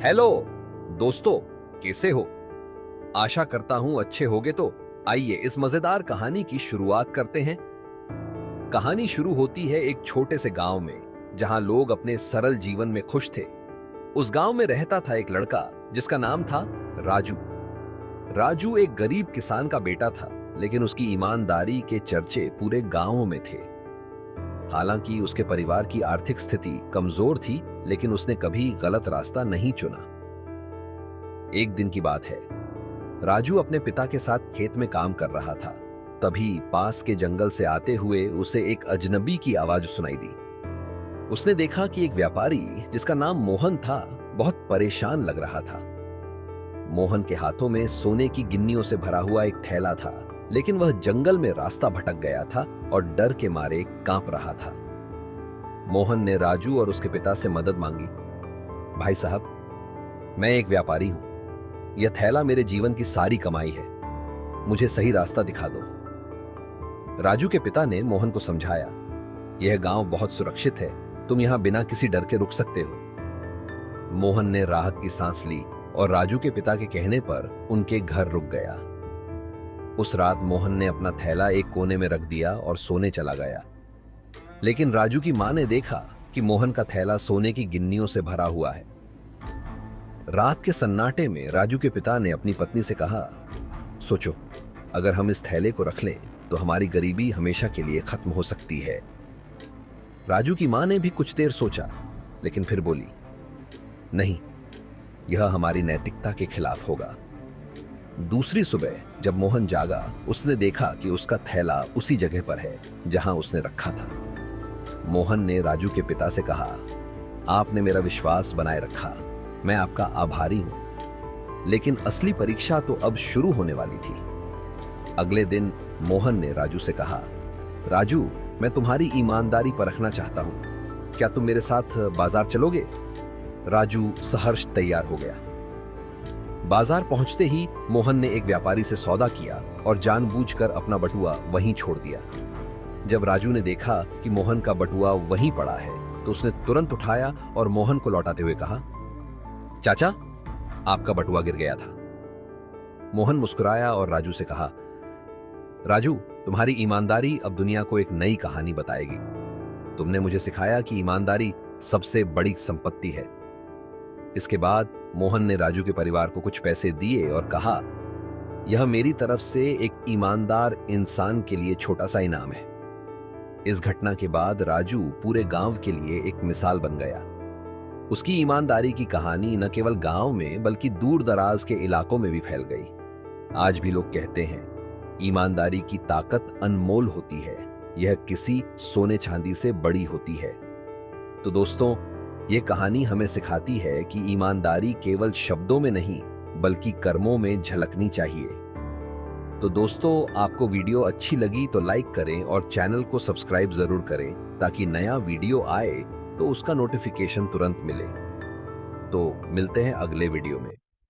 Hello दोस्तों, कैसे हो? आशा करता हूं अच्छे होगे। तो आइए इस मजेदार कहानी की शुरुआत करते हैं। कहानी शुरू होती है एक छोटे से गांव में, जहां लोग अपने सरल जीवन में खुश थे। उस गांव में रहता था एक लड़का जिसका नाम था राजू। राजू एक गरीब किसान का बेटा था, लेकिन उसकी ईमानदारी के चर्चे पूरे गांव में थे। हालांकि उसके परिवार की आर्थिक स्थिति कमजोर थी, लेकिन उसने कभी गलत रास्ता नहीं चुना। एक दिन की बात है, राजू अपने पिता के साथ खेत में काम कर रहा था। तभी पास के जंगल से आते हुए उसे एक अजनबी की आवाज सुनाई दी। उसने देखा कि एक व्यापारी जिसका नाम मोहन था, बहुत परेशान लग रहा था। मोहन के हाथों में सोने की गिन्नियों से भरा हुआ एक थैला था, लेकिन वह जंगल में रास्ता भटक गया था और डर के मारे कांप रहा था। मोहन ने राजू और उसके पिता से मदद मांगी। भाई साहब, मैं एक व्यापारी हूं। यह थैला मेरे जीवन की सारी कमाई है। मुझे सही रास्ता दिखा दो। राजू के पिता ने मोहन को समझाया, यह गांव बहुत सुरक्षित है, तुम यहां बिना किसी डर के रुक सकते हो। मोहन ने राहत की सांस ली और राजू के पिता के कहने पर उनके घर रुक गया। उस रात मोहन ने अपना थैला एक कोने में रख दिया और सोने चला गया। लेकिन राजू की मां ने देखा कि मोहन का थैला सोने की गिन्नियों से भरा हुआ है। रात के सन्नाटे में राजू के पिता ने अपनी पत्नी से कहा, सोचो, अगर हम इस थैले को रख लें तो हमारी गरीबी हमेशा के लिए खत्म हो सकती है। राजू की मां ने भी कुछ देर सोचा, लेकिन फिर बोली, नहीं, यह हमारी नैतिकता के खिलाफ होगा। दूसरी सुबह जब मोहन जागा, उसने देखा कि उसका थैला उसी जगह पर है जहां उसने रखा था। मोहन ने राजू के पिता से कहा, आपने मेरा विश्वास बनाए रखा, मैं आपका आभारी हूं। लेकिन असली परीक्षा तो अब शुरू होने वाली थी। अगले दिन मोहन ने राजू से कहा, राजू, मैं तुम्हारी ईमानदारी परखना चाहता हूं। क्या तुम मेरे साथ बाजार चलोगे? राजू सहर्ष तैयार हो गया। बाजार पहुंचते ही मोहन ने एक व्यापारी से सौदा किया और जानबूझकर अपना बटुआ वहीं छोड़ दिया। जब राजू ने देखा कि मोहन का बटुआ वहीं पड़ा है, तो उसने तुरंत उठाया और मोहन को लौटाते हुए कहा, चाचा, आपका बटुआ गिर गया था। मोहन मुस्कुराया और राजू से कहा, राजू, तुम्हारी ईमानदारी अब दुनिया को एक नई कहानी बताएगी। तुमने मुझे सिखाया कि ईमानदारी सबसे बड़ी संपत्ति है। इसके बाद मोहन ने राजू के परिवार को कुछ पैसे दिए और कहा, यह मेरी तरफ से एक ईमानदार इंसान के लिए छोटा सा इनाम है। इस घटना के बाद राजू पूरे गांव के लिए एक मिसाल बन गया। उसकी ईमानदारी की कहानी न केवल गांव में बल्कि दूर दराज के इलाकों में भी फैल गई। आज भी लोग कहते हैं, ईमानदारी की ताकत अनमोल होती है, यह किसी सोने चांदी से बड़ी होती है। तो दोस्तों, ये कहानी हमें सिखाती है कि ईमानदारी केवल शब्दों में नहीं बल्कि कर्मों में झलकनी चाहिए। तो दोस्तों, आपको वीडियो अच्छी लगी तो लाइक करें और चैनल को सब्सक्राइब जरूर करें, ताकि नया वीडियो आए तो उसका नोटिफिकेशन तुरंत मिले। तो मिलते हैं अगले वीडियो में।